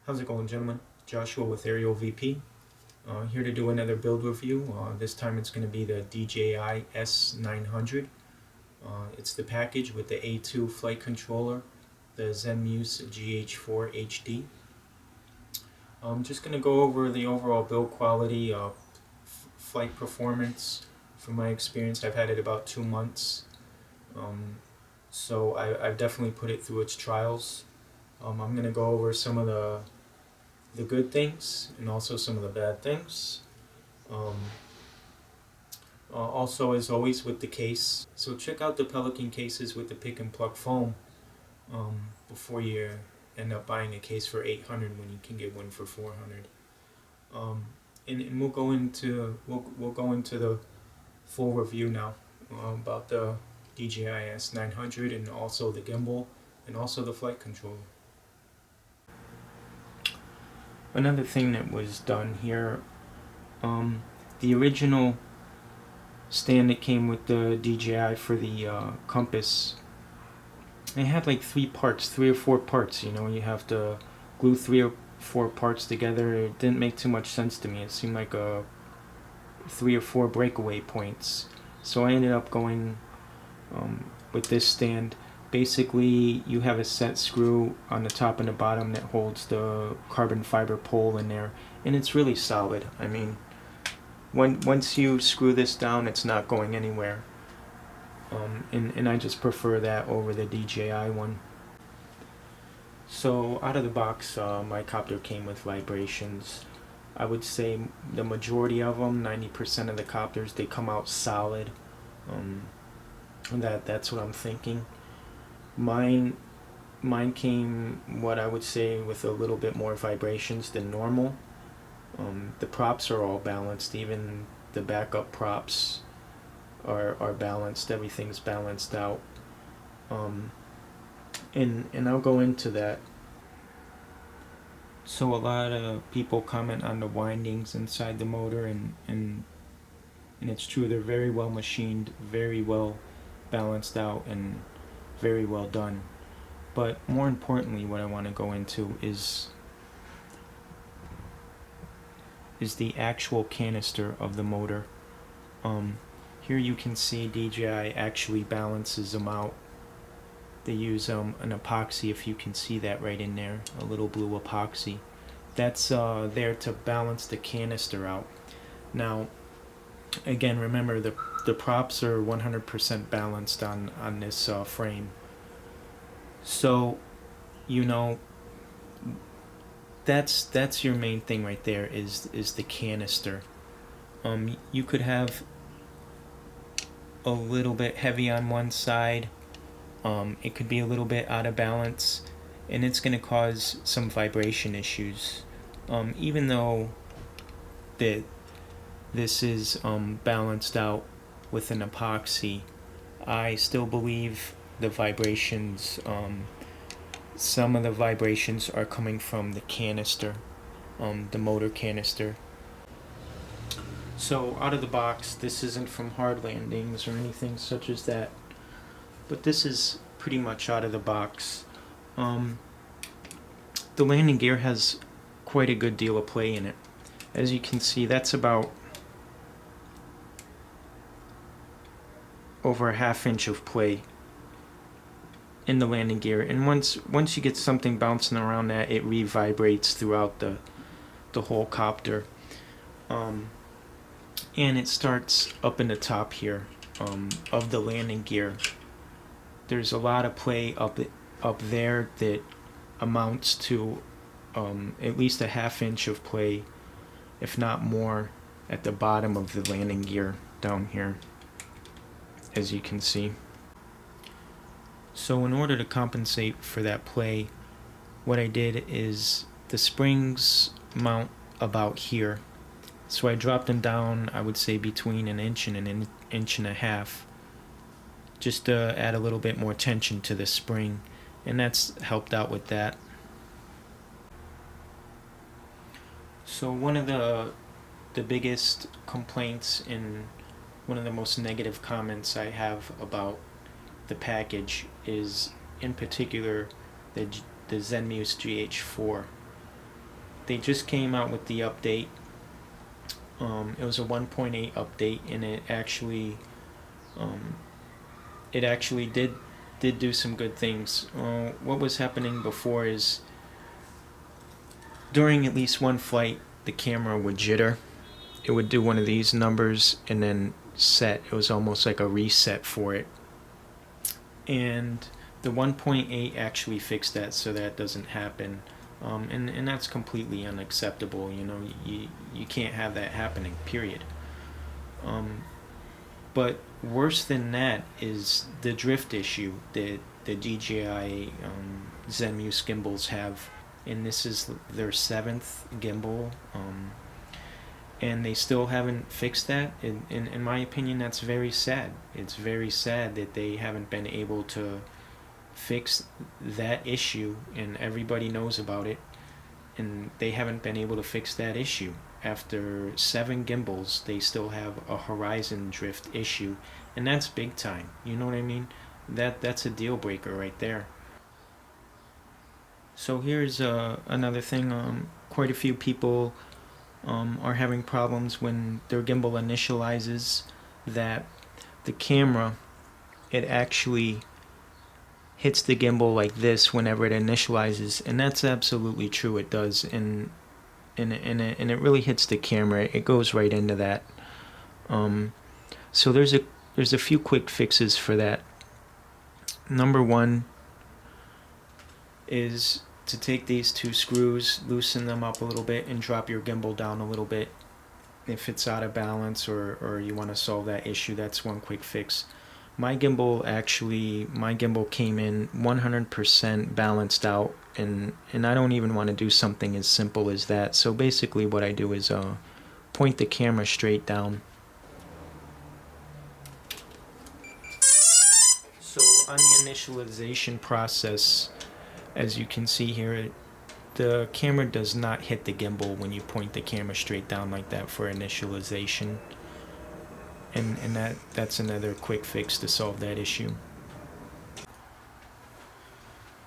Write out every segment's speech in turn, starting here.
How's it going, gentlemen? Joshua with Aerial VP. Here to do another build review. This time it's going to be the DJI S900. It's the package with the A2 flight controller, the ZEN GH4 HD. I'm just going to go over the overall build quality, flight performance. From my experience, I've had it about 2 months. So I've definitely put it through its trials. I'm going to go over some of the good things and also some of the bad things. Also, as always, with the case. So check out the Pelican cases with the pick and plug foam before you end up buying a case for $800 when you can get one for $400. And we'll go into the full review now about the DJI S900 and also the gimbal and also the flight controller. Another thing that was done here, the original stand that came with the DJI for the compass, it had like 3 or 4 parts. You know, you have to glue 3 or 4 parts together. It didn't make too much sense to me. It seemed like 3 or 4 breakaway points. So I ended up going with this stand. Basically, you have a set screw on the top and the bottom that holds the carbon fiber pole in there, and it's really solid. I mean, once you screw this down, it's not going anywhere. And I just prefer that over the DJI one. So out of the box, my copter came with vibrations. I would say the majority of them, 90% of the copters, they come out solid. That's what I'm thinking. Mine came, what I would say, with a little bit more vibrations than normal. The props are all balanced. Even the backup props are balanced. Everything's balanced out. And I'll go into that. So a lot of people comment on the windings inside the motor, and it's true, they're very well machined, very well balanced out, and very well done. But more importantly, what I want to go into is the actual canister of the motor. Here you can see DJI actually balances them out. They use an epoxy, if you can see that right in there, a little blue epoxy. That's there to balance the canister out. Now, again, remember the props are 100% balanced on this frame. So, you know, that's your main thing right there is the canister. You could have a little bit heavy on one side. It could be a little bit out of balance, and it's going to cause some vibration issues. Even though this is balanced out with an epoxy, I still believe the vibrations, some of the vibrations are coming from the canister, the motor canister. So out of the box, this isn't from hard landings or anything such as that, but this is pretty much out of the box. The landing gear has quite a good deal of play in it. As you can see, that's about over a ½ inch of play in the landing gear, and once you get something bouncing around that, it re-vibrates throughout the whole copter. And it starts up in the top here of the landing gear. There's a lot of play up there that amounts to at least a ½ inch of play, if not more, at the bottom of the landing gear down here, as you can see. So in order to compensate for that play, what I did is the springs mount about here. So I dropped them down, I would say between an inch and an inch and a half, just to add a little bit more tension to the spring, and that's helped out with that. So one of the biggest complaints and one of the most negative comments I have about the package is, in particular, the ZEN GH4. they just came out with the update. It was a 1.8 update, and it actually did do some good things. What was happening before is during at least one flight, the camera would jitter. It would do one of these numbers and then set. It was almost like a reset for it. And the 1.8 actually fixed that so that doesn't happen. And that's completely unacceptable. You know, you can't have that happening, period. But worse than that is the drift issue that the DJI ZEN gimbals have. And this is their 7th gimbal. And they still haven't fixed that. In my opinion, that's very sad. It's very sad that they haven't been able to fix that issue, and everybody knows about it, and they haven't been able to fix that issue. After 7 gimbals, they still have a horizon drift issue, and that's big time. You know what I mean? That's a deal breaker right there. So here's another thing. Quite a few people are having problems when their gimbal initializes, that the camera, it actually hits the gimbal like this whenever it initializes, and that's absolutely true. It does, and it really hits the camera. It goes right into that. So there's a few quick fixes for that. Number one is to take these 2 screws, loosen them up a little bit, and drop your gimbal down a little bit. If it's out of balance or you want to solve that issue, that's one quick fix. My gimbal came in 100% balanced out, and I don't even want to do something as simple as that. So basically what I do is point the camera straight down. So on the initialization process, as you can see here, the camera does not hit the gimbal when you point the camera straight down like that for initialization. And that's another quick fix to solve that issue.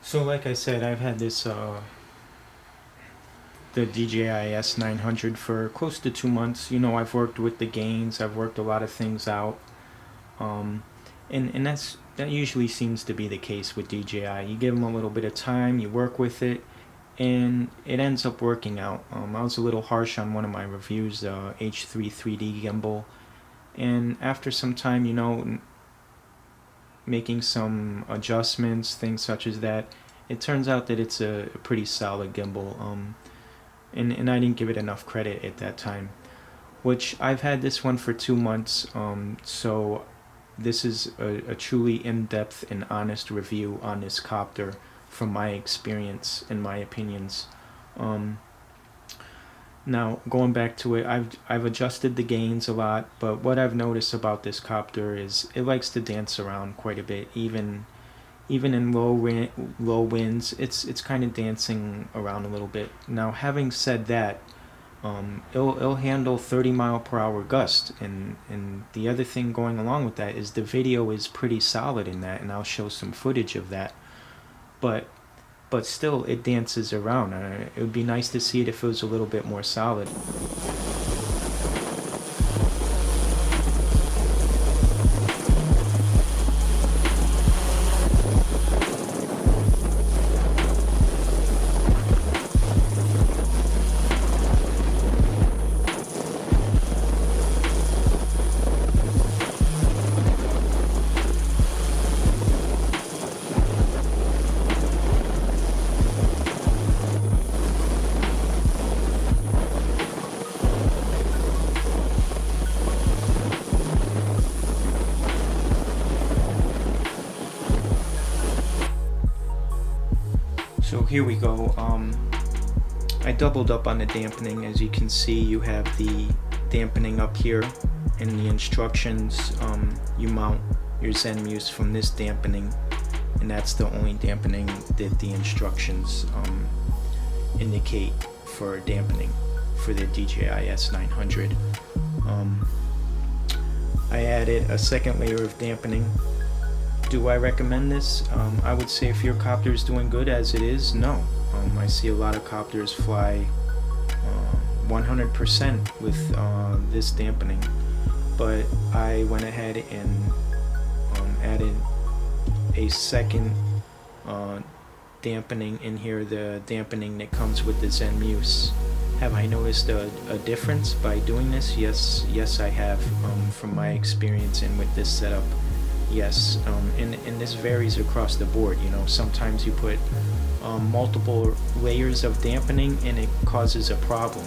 So like I said, I've had this the DJI S900 for close to 2 months. You know, I've worked with the gains, I've worked a lot of things out, and that usually seems to be the case with DJI. You give them a little bit of time, you work with it, and it ends up working out. I was a little harsh on one of my reviews, H3 3D gimbal. And after some time, you know, making some adjustments, things such as that, it turns out that it's a pretty solid gimbal. And I didn't give it enough credit at that time. Which I've had this one for 2 months, so this is a truly in-depth and honest review on this copter from my experience and my opinions. Now, going back to it, I've adjusted the gains a lot, but what I've noticed about this copter is it likes to dance around quite a bit, even in low winds. It's kind of dancing around a little bit. Now, having said that, it'll handle 30-mile-per-hour gust, and the other thing going along with that is the video is pretty solid in that, and I'll show some footage of that. But still, it dances around. It would be nice to see it if it was a little bit more solid. So here we go. I doubled up on the dampening. As you can see, you have the dampening up here. In the instructions, you mount your ZEN Muse from this dampening, and that's the only dampening that the instructions indicate for dampening for the DJI S900. I added a second layer of dampening. Do I recommend this? I would say if your copter is doing good as it is, no. I see a lot of copters fly 100% with this dampening, but I went ahead and added a second dampening in here, the dampening that comes with the ZEN Muse. Have I noticed a difference by doing this? Yes I have, from my experience and with this setup. Yes, and this varies across the board. You know, sometimes you put multiple layers of dampening and it causes a problem.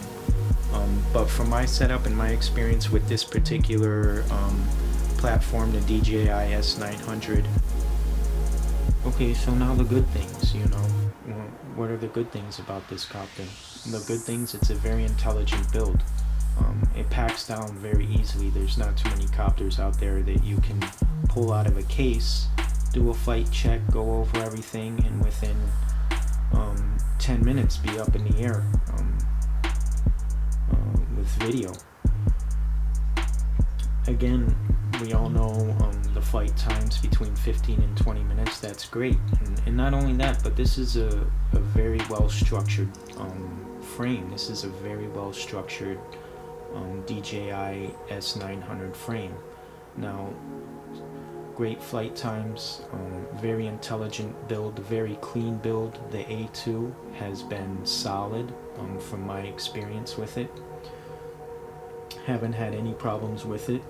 But for my setup and my experience with this particular platform, the DJI S900. Okay, so now the good things, you know. What are the good things about this copter? The good things, it's a very intelligent build. It packs down very easily. There's not too many copters out there that you can pull out of a case, do a flight check, go over everything, and within 10 minutes be up in the air with video. Again, we all know the flight times between 15 and 20 minutes. That's great. And not only that, but this is a very well structured frame. This is a very well structured DJI S900 frame. Now, great flight times, very intelligent build, very clean build. The A2 has been solid from my experience with it. Haven't had any problems with it.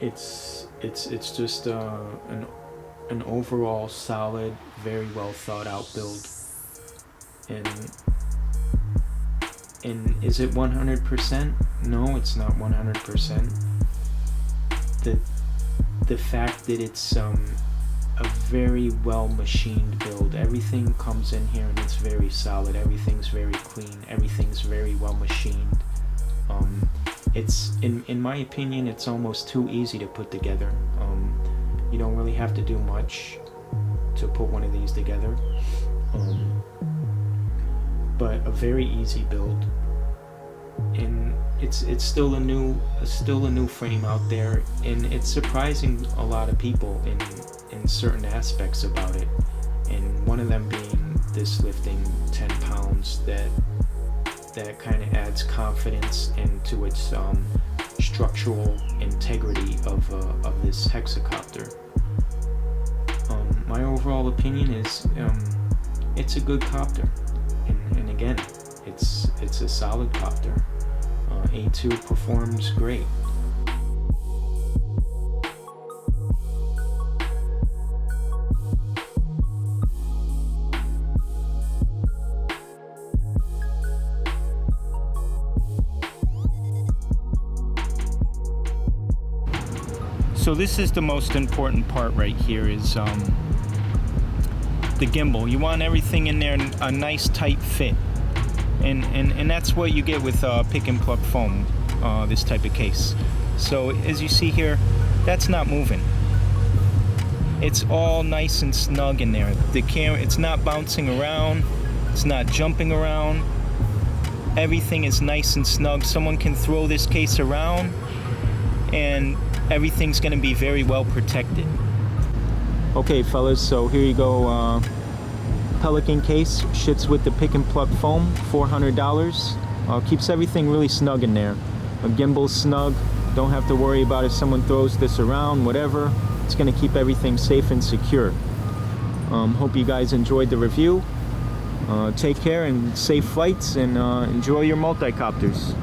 It's just an overall solid, very well thought out build. And is it 100%? No, it's not 100%. The fact that it's a very well machined build. Everything comes in here and it's very solid. Everything's very clean. Everything's very well machined. It's in my opinion, it's almost too easy to put together. You don't really have to do much to put one of these together. But a very easy build, and it's still a new frame out there, and it's surprising a lot of people in certain aspects about it, and one of them being this lifting 10 pounds that kind of adds confidence into its structural integrity of this hexacopter. My overall opinion is it's a good copter. And again, it's a solid copter. A2 performs great. So this is the most important part right here, is the gimbal. You want everything in there a nice tight fit, and that's what you get with pick and plug foam, this type of case. So as you see here, that's not moving. It's all nice and snug in there. The camera, it's not bouncing around, it's not jumping around. Everything is nice and snug. Someone can throw this case around and everything's going to be very well protected. Okay fellas, so here you go. Pelican case, shits with the pick and plug foam, $400. Keeps everything really snug in there. A gimbal's snug, don't have to worry about if someone throws this around, whatever. It's going to keep everything safe and secure. Hope you guys enjoyed the review. Take care and safe flights, and enjoy your multicopters.